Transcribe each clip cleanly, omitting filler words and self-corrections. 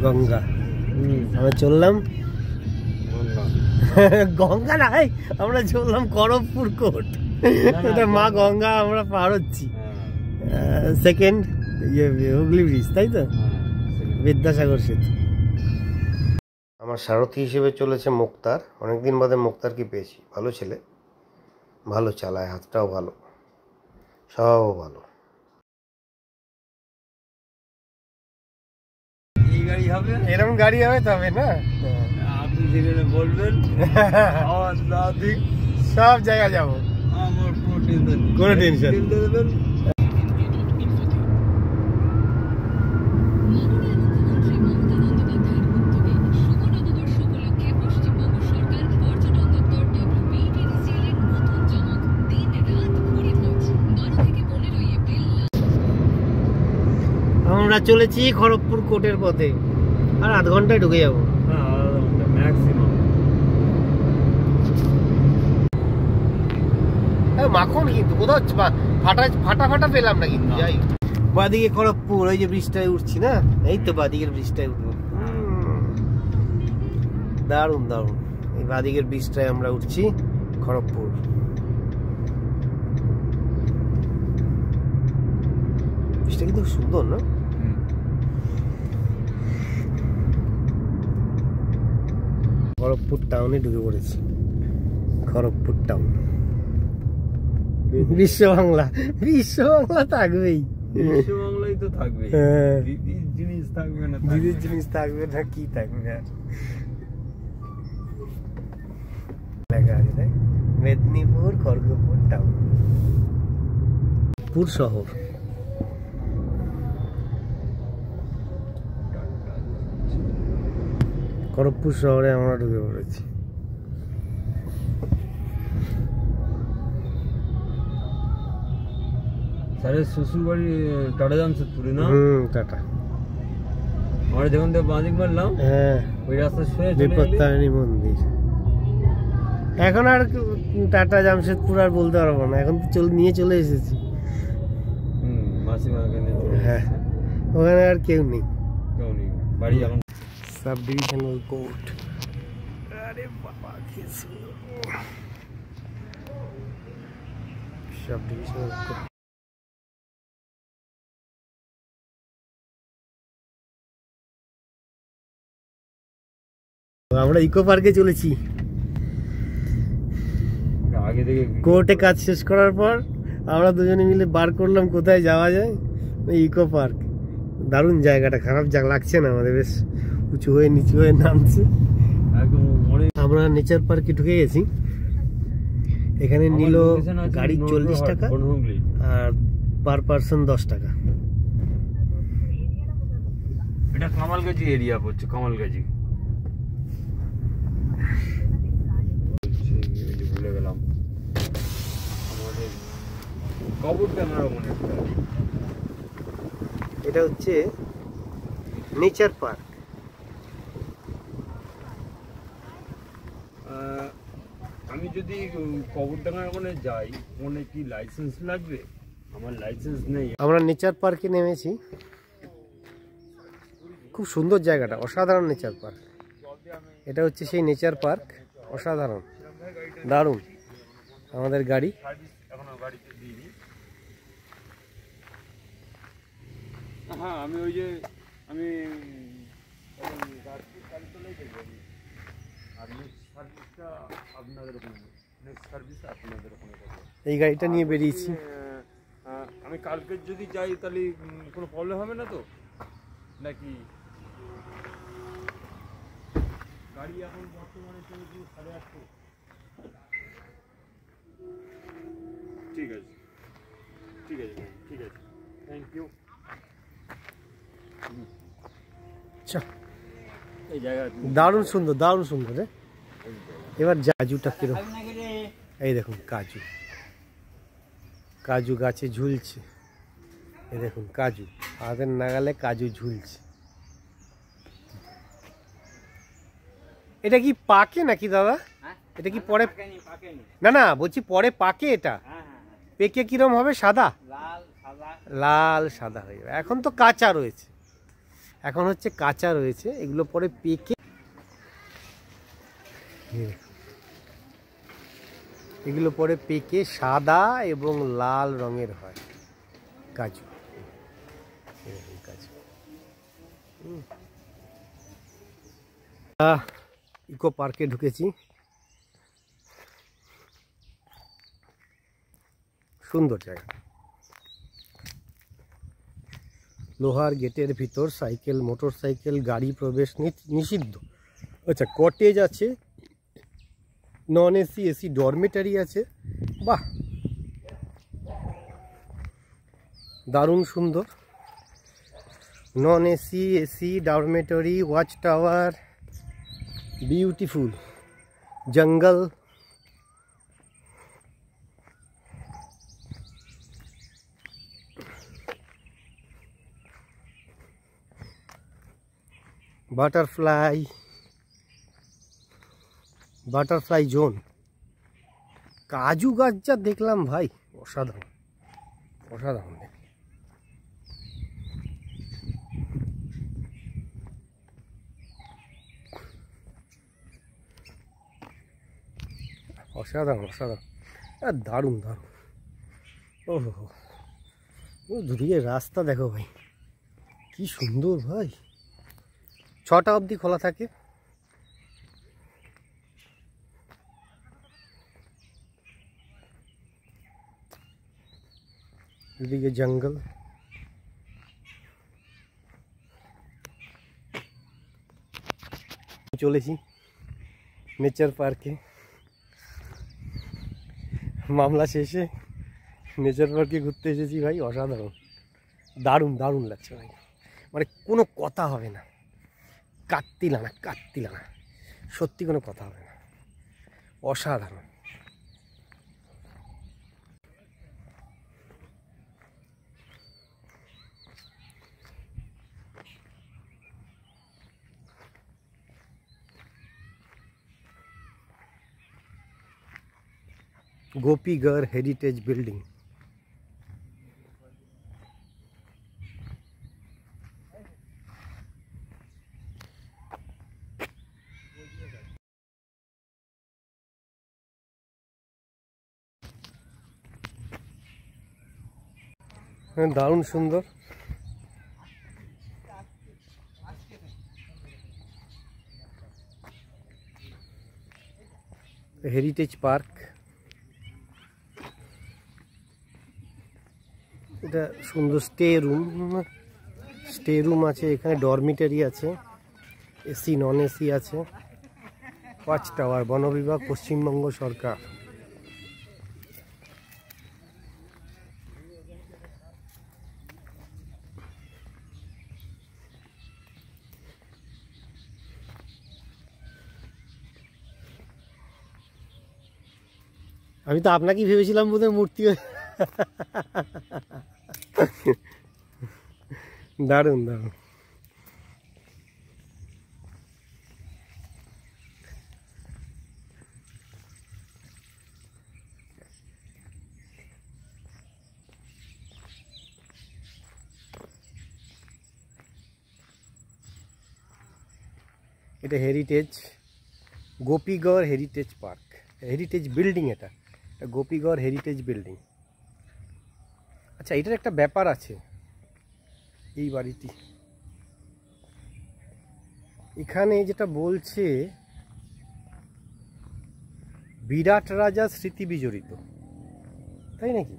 গঙ্গা। আমরা চললাম গঙ্গা না, আমরা চললাম করবপুর কোর্ট। এটা মা গঙ্গা আমরা পার হচ্ছি। সেকেন্ড হুগলি ব্রিজ, তাই তো, বিদ্যাসাগর সেতু। আমার সারথি হিসেবে চলেছে মুক্তার। অনেকদিন বাদে মুক্তারকে পেয়েছি। ভালো ছেলে, ভালো চালায়, হাতটাও ভালো, সবও ভালো। এই গাড়ি হবে, এরকম গাড়ি হবে তবে না, আপনি যেখানে বলবেন সব জায়গা যাবো, আমার কোনো টেনশন। আমরা চলেছি খড়গপুর কোর্টের পথে, আর আধ ঘন্টায় ঢুকে যাবো ম্যাক্সিমাম। মাখন কিন্তু কোথাও ফাটা ফাটা পেলাম না কিন্তু। যাই বাদিকে খড়গপুর, ওই যে ব্রিজটায় উঠছি না, এই তো বাদিকের ব্রিজটায় উঠবো। দারুণ দারুণ, এই বাদিকের ব্রিজটায় আমরা উঠছি খড়গপুর। ব্রিজটা কিন্তু সুন্দর না? খড়গপুর টাউনে ঢুকে পড়েছি। খড়গপুর টাউন, বিশ্ব বাংলা, বিশ্ব বাংলা থাকবেই, বিশ্ব বাংলাই তো থাকবে, দিদির জিনিস থাকবে না, দিদির জিনিস থাকবে না, কি থাকবে আর। লেখা আছে তাই, মেদিনীপুর খড়গপুর টাউন, পুর শহর। খড়গপুর শহরে আমরা ঢুকে পড়েছি। স্যারের শ্বশুর বাড়ি টাটা জামশেদপুরে না? টাটা। আমরা যখন থেকে বাঁদিক মারলাম, হ্যাঁ, ওই রাস্তা বিপত্তারিণী মন্দির। এখন আর টাটা জামশেদপুর আর বলতে পারবো না, এখন তো নিয়ে চলে এসেছি। মাসিমাকে নিয়ে। হ্যাঁ, ওখানে আর কেউ নেই, কেউ নেই, বাড়ি এখন সাব ডিভিশনাল কোর্ট। আরে বাবা কি সুন্দর সাব ডিভিশনাল কোর্ট। আমরা ইকো পার্কে চলেছি। আগে থেকে কোর্টে কাজ শেষ করার পর আমরা দুজনে মিলে বার করলাম কোথায় যাওয়া যায়। ইকো পার্ক, দারুণ জায়গাটা, খারাপ লাগছে না আমাদের, বেশ উঁচু হয়ে নিচু হয়ে নামছে। আমরা নেচার পার্কে ঢুকে গেছি। এখানে নিল গাড়ি 40 টাকা আর পার পার্সন 10 টাকা। এটা কামালগাজি এরিয়া পড়ছে, কামালগাজি। ভুলে গেলাম আমাদের কবর ক্যামেরা মনে। এটা হচ্ছে নেচার পার্ক। আমি যদি কবরডাঙ্গার ওখানে যাই, ওখানে কি লাইসেন্স লাগবে? আমার লাইসেন্স নেই। আমরা নেচার পার্কে নেমেছি। খুব সুন্দর জায়গাটা, অসাধারণ নেচার পার্ক। এটা হচ্ছে সেই নেচার পার্ক, অসাধারণ, দারুণ। আমাদের গাড়ি হ্যাঁ, আমি ওই যে এই গাড়িটা নিয়ে বেরিয়েছি। আমি কালকে যদি যাই তাহলে কোনো প্রবলেম হবে না তো নাকি? গাড়ি এখন বর্তমানে চলছে 8:30। ঠিক আছে, ঠিক আছে, ঠিক আছে, থ্যাংক ইউ। এই জায়গা দারুণ সুন্দর, দারুণ সুন্দর রে। এবার কাজুটা কিরকম, এই দেখুন কাজু, কাজু গাছে ঝুলছে। এই দেখুন কাজু, হাতের নাগালে কাজু ঝুলছে। এটা কি পাকে নাকি দাদা? এটা কি পরে? না না, বলছি পরে পাকে এটা? পেকে কিরম হবে? সাদা, লাল সাদা হয়ে যাবে। এখন তো কাঁচা রয়েছে, এখন হচ্ছে কাঁচা রয়েছে, এগুলো পরে পেকে, এগুলো পরে পেকে সাদা এবং লাল রঙের হয় কাজু। কাজু ইকো পার্কে ঢুকেছি, সুন্দর জায়গা। লোহার গেটের ভিতর সাইকেল, মোটর সাইকেল, গাড়ি প্রবেশ নিষিদ্ধ। আচ্ছা, কটেজ আছে, নন এসি, এসি ডরমেটারি আছে। বাহ, দারুণ সুন্দর। Non AC, AC dormitory, watch tower, beautiful জঙ্গল। Butterfly, butterfly zone. কাজু গাছ যা দেখলাম ভাই, অসাধারণ অসাধারণ। অসাধারণ অসাধারণ, দারুণ দারুণ। ওহো, ও দূরে রাস্তা দেখো ভাই, কি সুন্দর ভাই। 6টা অবধি খোলা থাকে। এদিকে জঙ্গল, চলেছি নেচার পার্কে। মামলা শেষে নেচার পার্কে ঘুরতে এসেছি ভাই, অসাধারণ, দারুণ দারুণ লাগছে ভাই। মানে কোনো কথা হবে না, কাটতিলা না, সত্যি কোনো কথা হবে না, অসাধারণ। গোপীগড় হেরিটেজ বিল্ডিং। দারুণ সুন্দর। হেরিটেজ পার্ক, এটা সুন্দর স্টে রুম আছে এখানে, ডরমিটারি আছে, এসি নন এসি আছে। ওয়াচ টাওয়ার, বন বিভাগ, পশ্চিমবঙ্গ সরকার। আমি তো আপনাকেই ভেবেছিলাম বোধহয় মূর্তি। দারুণ দারুণ। এটা heritage, Gopigarh heritage park, heritage building. এটা গোপীগড় হেরিটেজ বিল্ডিং। আচ্ছা, এটার একটা ব্যাপার আছে, এই বাড়িটি এখানে যেটা বলছে, বিরাট রাজা স্মৃতি বিজড়িত, তাই নাকি?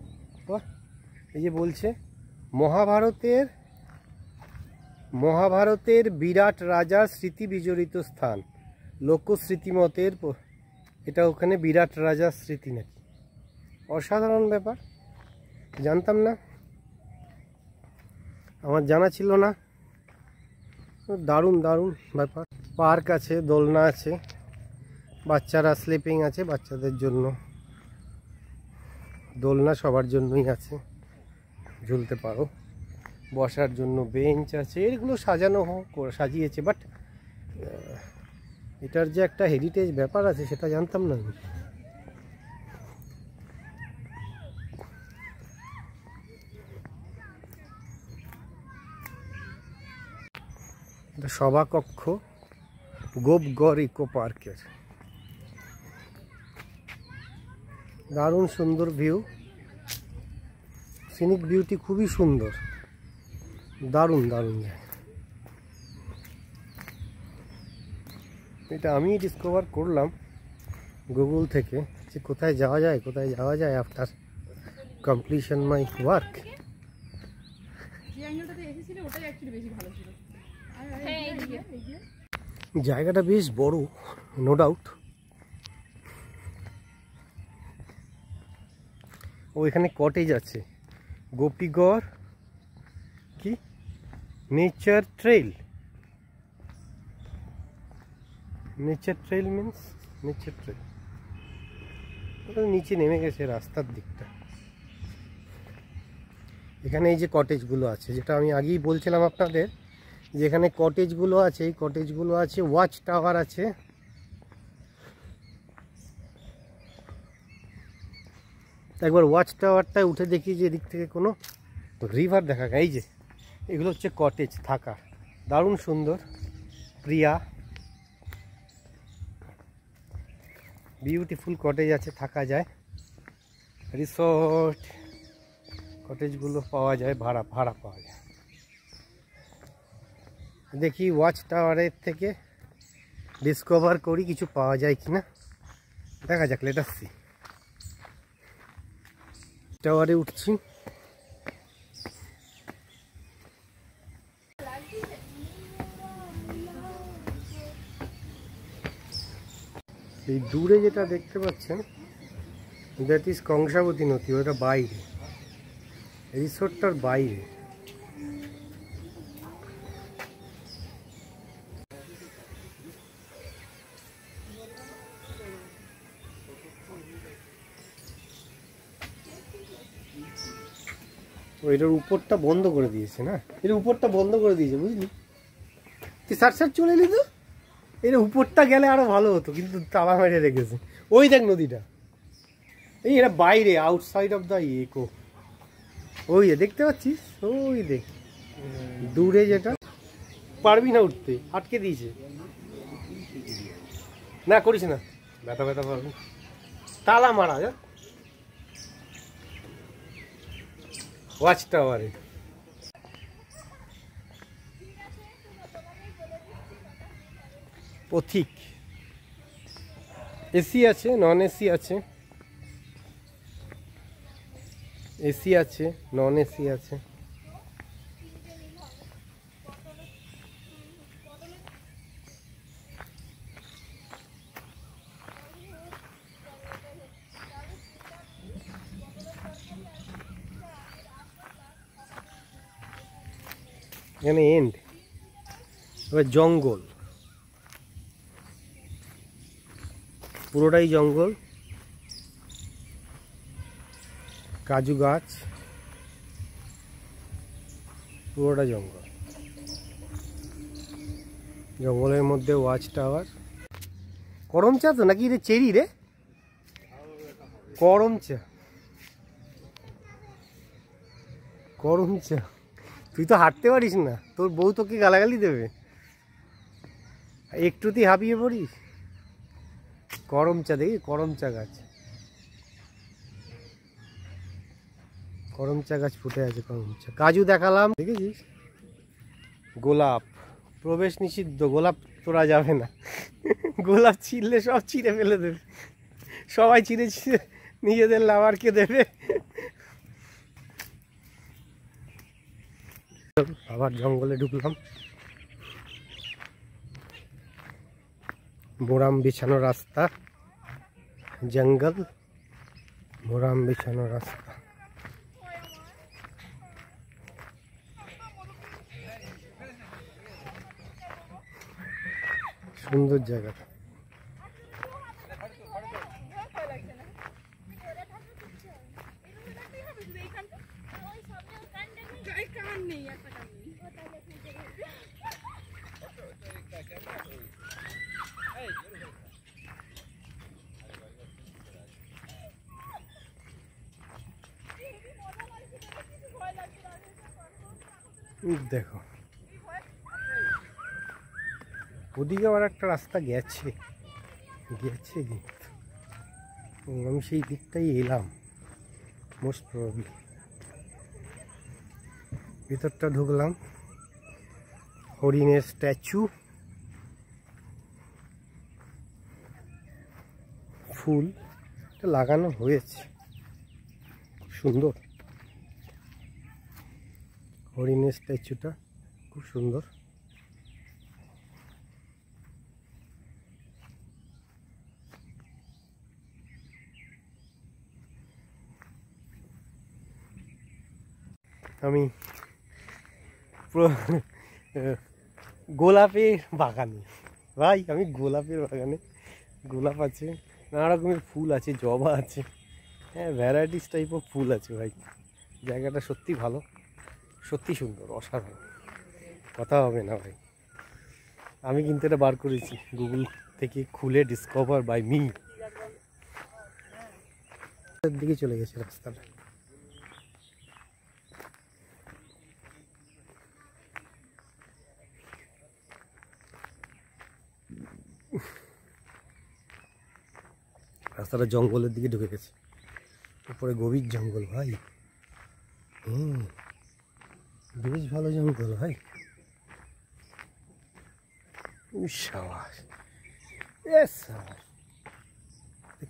বাহ, এই যে বলছে মহাভারতের বিরাট রাজার স্মৃতি বিজড়িত স্থান, লোকস্মৃতি মতের এটা ওখানে বিরাট রাজার স্মৃতি নাকি। অসাধারণ ব্যাপার, জানতাম না, আমার জানা ছিল না। দারুণ দারুণ ব্যাপার। পার্ক আছে, দোলনা আছে, বাচ্চারা স্লিপিং আছে, বাচ্চাদের জন্য দোলনা সবার জন্যই আছে, ঝুলতে পারো। বসার জন্য বেঞ্চ আছে, এগুলো সাজিয়েছে। বাট এটার যে একটা হেরিটেজ ব্যাপার আছে সেটা জানতাম না আমি। এটা সভাকক্ষ গোপগড় ইকো পার্কের। দারুণ সুন্দর ভিউ, সিনিক বিউটি খুবই সুন্দর, দারুণ দারুণ জায়গা। এটা আমি ডিসকভার করলাম গুগল থেকে যে কোথায় যাওয়া যায় আফটার কমপ্লিশন মাই ওয়ার্ক। জায়গাটা বেশ বড়, নো ডাউট। ও এখানে কটেজ আছে, গোপীগড় কি nature trail. Nature trail means nature trail. নিচে নেমে গেছে রাস্তার দিকটা। এখানে এই যে কটেজগুলো আছে, যেটা আমি আগেই বলছিলাম আপনাদের, যেখানে কটেজগুলো আছে, এই কটেজগুলো আছে, ওয়াচ টাওয়ার আছে। একবার ওয়াচ টাওয়ারটায় উঠে দেখি যে এদিক থেকে কোনো রিভার দেখা যায়। এই যে এগুলো হচ্ছে কটেজ থাকা, দারুণ সুন্দর। প্রিয়া বিউটিফুল কটেজ আছে, থাকা যায়। রিসোর্ট কটেজগুলো পাওয়া যায়, ভাড়া পাওয়া যায়। দেখি ওয়াচ টাওয়ারের থেকে ডিসকভার করি কিছু পাওয়া যায় কিনা, দেখা যাক। Let us see. টাওয়ারে উঠছি। এই দূরে যেটা দেখতে পাচ্ছেন, দ্যাট ইজ কংসাবতী নদী। ওটা বাইরে, রিসোর্টটার বাইরে। এটার উপরটা বন্ধ করে দিয়েছে না, এর উপরটা বন্ধ করে দিয়েছে, বুঝলি? তুই সার চলে এলি তো, এর উপরটা গেলে আরো ভালো হতো, কিন্তু তালা মেরে রেখেছে। ওই দেখ নদীটা, এই এটা বাইরে, আউটসাইড অফ দ্য ইকো। ওই দেখতে পাচ্ছিস, ওই দেখ দূরে যেটা। পারবি না উঠতে, আটকে দিয়েছে। না করিস না, ব্যথা পারবি, তালা মারা যা। ওয়াচ টাওয়ারে পথিক, এসি আছে, নন এসি আছে, এসি আছে, নন এসি আছে। এখানে এন্ড, এবার জঙ্গল, পুরোটাই জঙ্গল, কাজু গাছ, পুরোটা জঙ্গল। জঙ্গলের মধ্যে ওয়াচ টাওয়ার। করম চা তো নাকি রে? চেরি রে, করম চা, করম চা। তুই তো হাঁটতে পারিস না, তোর বউ তোকে গালাগালি দেবে, একটুতেই হাঁপিয়ে পড়িস। করম চা দেখি, করম চা গাছ, করম চা গাছ ফুটে আছে, করম চা। কাজু দেখালাম, দেখেছিস? গোলাপ, প্রবেশ নিষিদ্ধ, গোলাপ তোরা যাবে না। গোলাপ ছিঁড়লে সব ছিঁড়ে ফেলে দেবে, সবাই ছিঁড়ে নিজেদের লাভারকে দেবে। আবার জঙ্গলে ঢুকলাম। মোরাম বিছানো রাস্তা, জঙ্গল, মোরাম বিছানো রাস্তা। সুন্দর জায়গাটা। দেখো ওদিকে আবার একটা রাস্তা গেছে গেছে কিন্তু আমি সেই দিকটাই এলাম মোস্ট প্রবাবলি। ভিতরটা ঢুকলাম, হরিণের স্ট্যাচু, ফুল লাগানো হয়েছে, খুব সুন্দর। হরিণের স্ট্যাচুটা খুব সুন্দর। আমি পুরো গোলাপের বাগানে ভাই, আমি গোলাপের বাগানে। গোলাপ আছে, নানা রকমের ফুল আছে, জবা আছে, হ্যাঁ ভ্যারাইটিস টাইপ অফ ফুল আছে ভাই। জায়গাটা সত্যি ভালো, সত্যি সুন্দর, অসাধারণ, কথা হবে না ভাই। আমি কিন্তু এটা বার করেছি গুগল থেকে খুলে, ডিসকভার বাই মি। দিকে চলে গেছে রাস্তাটা। রাস্তাটা জঙ্গলের দিকে ঢুকে গেছে, উপরে গভীর জঙ্গল ভাই। বেশ ভালো জঙ্গল ভাই। সাবাস,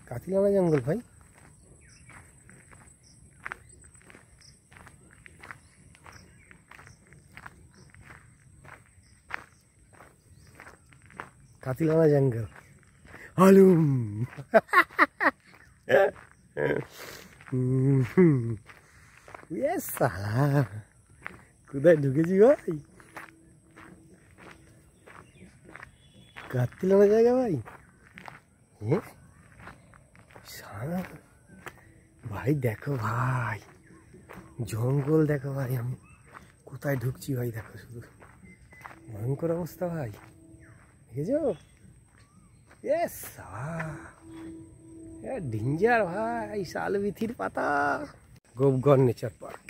কাতিলানা জঙ্গল ভাই। কাতিলানা জঙ্গল হালুম। কোথায় ঢুকেছি ভাই? কাতিলানা জায়গা ভাই। ভাই দেখো ভাই, জঙ্গল দেখো ভাই। আমি কোথায় ঢুকছি ভাই, দেখো শুধু, ভয়ঙ্কর অবস্থা ভাই। দেখেছো? ডেঞ্জার ভাই, শালবিথির পাতা। গোপগড় নেচার পার্ক,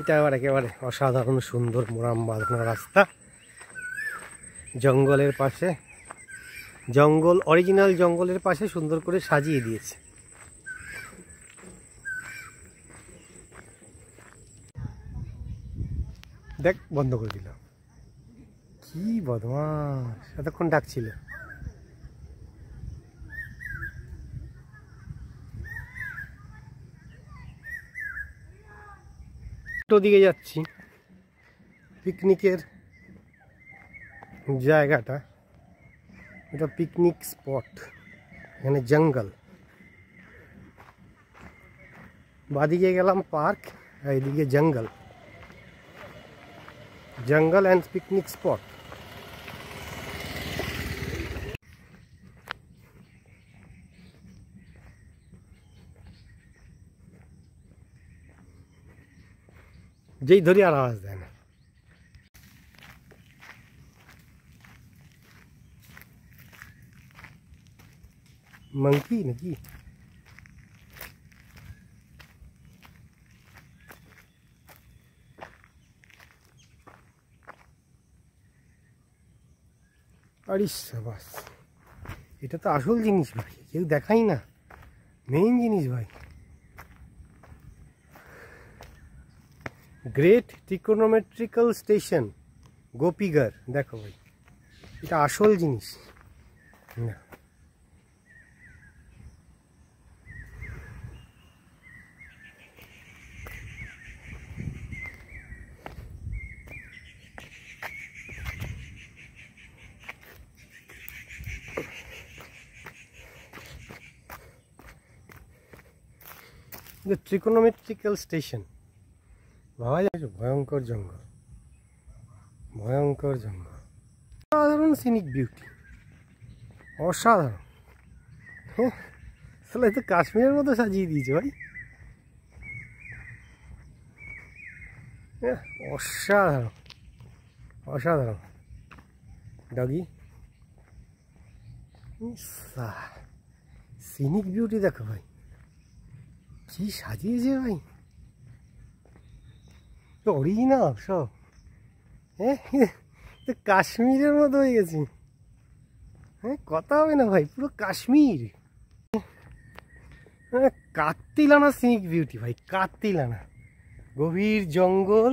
এটা আবার একেবারে অসাধারণ সুন্দর মোরাম বাঁধানো রাস্তা, জঙ্গলের পাশে, জঙ্গল, অরিজিনাল জঙ্গলের পাশে সুন্দর করে সাজিয়ে দিয়েছে। দেখ, বন্ধ করে দিলাম। কি বদমাস, এতক্ষণ ডাকছিল। দিকে যাচ্ছি, পিকনিকের জায়গাটা, এটা পিকনিক স্পট। এখানে জঙ্গল, বাদিকে গেলাম পার্ক, আর এদিকে জঙ্গল, জঙ্গল অ্যান্ড পিকনিক স্পট। যেই ধরি আর আওয়াজ দেয় না। मंकी নাকি? আরে সাবাস, এটা তো আসল জিনিস ভাই, কেউ দেখাই না, মেইন জিনিস ভাই। গ্রেট ট্রিকোনোমেট্রিক্যাল স্টেশন গোপীগড়, দেখো ভাই, এটা আসল জিনিস না। ট্রিকোনোমেট্রিক্যাল স্টেশন ভাবা যায়। ভয়ঙ্কর জঙ্গল, ভয়ঙ্কর জঙ্গল, অসাধারণ সিনিক বিউটি, অসাধারণ। হ্যাঁ, আসলে তো কাশ্মীরের মতো সাজিয়ে দিয়েছে ভাই, অসাধারণ, অসাধারণ। ডগি, সিনিক বিউটি দেখো ভাই, কি সাজিয়েছে ভাই, অরিজিনাল সব। হ্যাঁ, কাশ্মীরের মতো হয়ে গেছে। হ্যাঁ কথা হবে না ভাই, পুরো কাশ্মীর। কাত্তিলানা সিনিক বিউটি ভাই, কাত্তিলানা, গভীর জঙ্গল,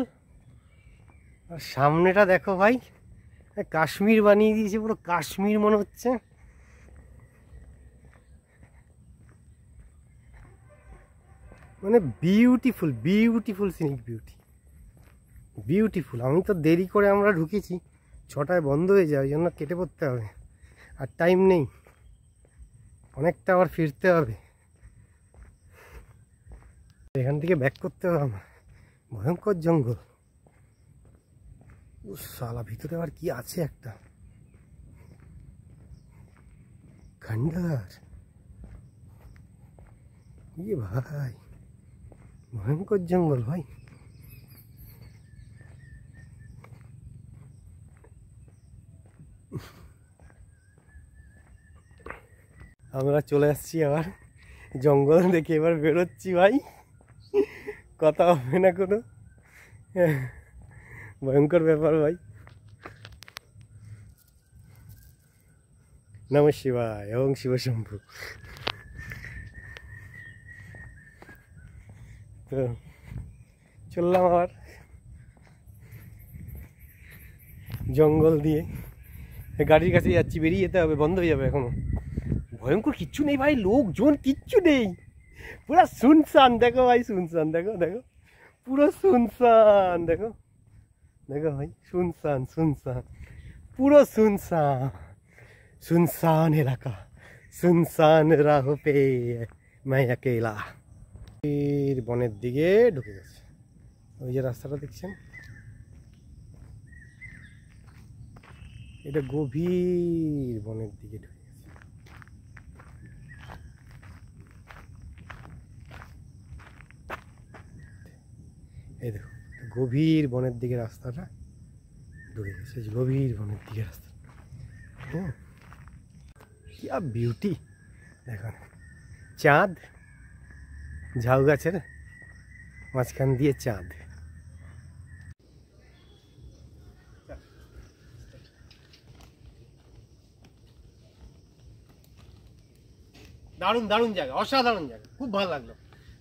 আর সামনেটা দেখো ভাই, কাশ্মীর বানিয়ে দিয়েছে, পুরো কাশ্মীর মনে হচ্ছে। মানে beautiful beautiful scenic beauty, beautiful. আমি তো দেরি করে আমরা ঢুকেছি, 6টায় বন্ধ হয়ে যায়, ওই জন্য কেটে পড়তে হবে, আর টাইম নেই, অনেকটা আবার ফিরতে হবে, এখান থেকে ব্যাক করতে হবে আমার। ভয়ঙ্কর জঙ্গল, ও শালা ভিতরে আবার কি আছে একটা খন্ডার, ইয়ে ভাই ভয়ঙ্কর জঙ্গল ভাই। আমরা চলে আসছি আবার জঙ্গল দেখে, এবার বেরোচ্ছি ভাই, কথা হবে না কোনো, ভয়ঙ্কর ব্যাপার ভাই। নমঃ শিবায় এবং শিবশম্ভু। তো চললাম আবার জঙ্গল দিয়ে, গাড়ির কাছে যাচ্ছি, বেরিয়ে যেতে হবে, বন্ধ হয়ে যাবে এখনো। ভয়ঙ্কর কিচ্ছু নেই ভাই, লোকজন কিচ্ছু নেই, পুরো শুনশান। দেখো ভাই শুনশান, দেখো দেখো পুরো শুনশান, দেখো দেখো ভাই শুনশান শুনশান, পুরো শুনশান, শুনশান এলাকা, শুনশান রাহ পে मैं अकेला। বনের দিকে ঢুকে গেছে, ওই যে রাস্তাটা দেখছেন, এটা গভীর বনের দিকে ঢুকে গেছে। এই দেখো গভীর বনের দিকে রাস্তাটা ঢুকে গেছে, গভীর বনের দিকে রাস্তা। কি বিউটি দেখো, চাঁদ, ঝাউ গাছের মাঝখান দিয়ে চাঁদ। দারুণ দারুণ জায়গা, অসাধারণ জায়গা, খুব ভালো লাগলো।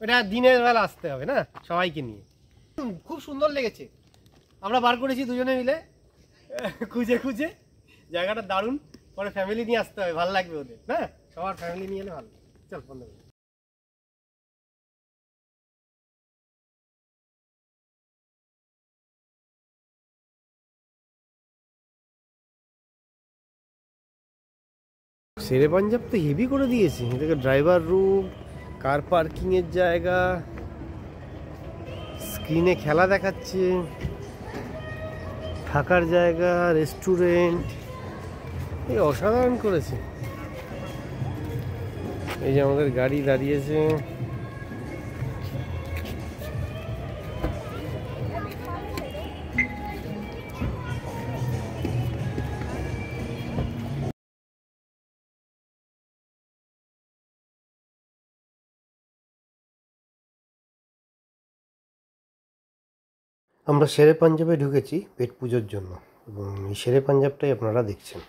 এটা দিনের বেলা আসতে হবে না, সবাইকে নিয়ে, খুব সুন্দর লেগেছে। আমরা বার করেছি দুজনে মিলে খুঁজে খুঁজে, জায়গাটা দারুণ। পরে ফ্যামিলি নিয়ে আসতে হবে, ভালো লাগবে ওদের, না সবার ফ্যামিলি নিয়ে এলে ভালো। চল বন্ধ করে। শেরে পাঞ্জাব তো হেভি করে দিয়েছে, এটাকে ড্রাইভার রুম, কার পার্কিং এর জায়গা, স্ক্রিনে খেলা দেখাচ্ছে, থাকার জায়গা, রেস্টুরেন্ট, এই অসাধারণ করেছে। এই যে আমাদের গাড়ি দাঁড়িয়েছে, আমরা শেরে পাঞ্জাবে ঢুকেছি পেট পুজোর জন্য, এবং এই শেরে পাঞ্জাবটাই আপনারা দেখছেন।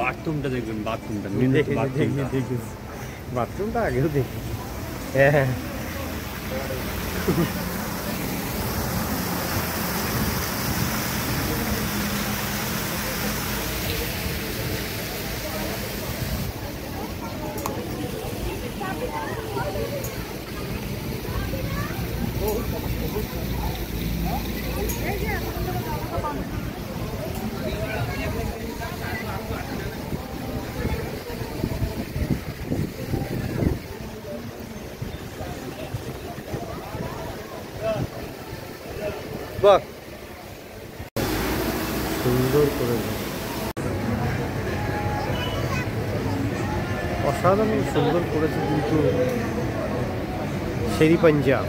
বাথরুমটা দেখবেন, বাথরুমটা বাথরুমটা আগেও দেখি। হ্যাঁ বাহ, সুন্দর করে, অসাধারণ সুন্দর করেছে কিন্তু শেরি পাঞ্জাব।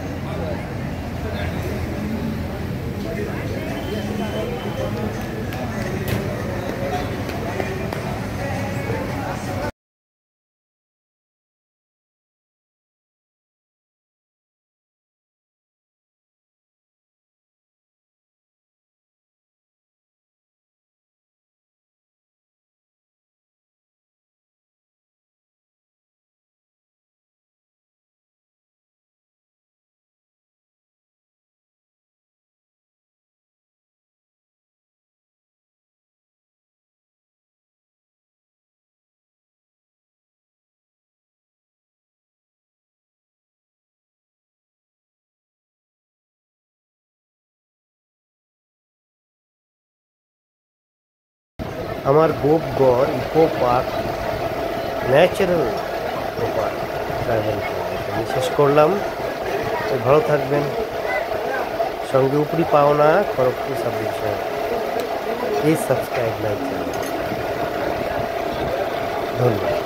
আমার Gopgarh eco park natural eco park travel শেষ করলাম। ভালো থাকবেন, সঙ্গে উপরি পাওনা Kharagpur sub division. Please subscribe my channel. ধন্যবাদ।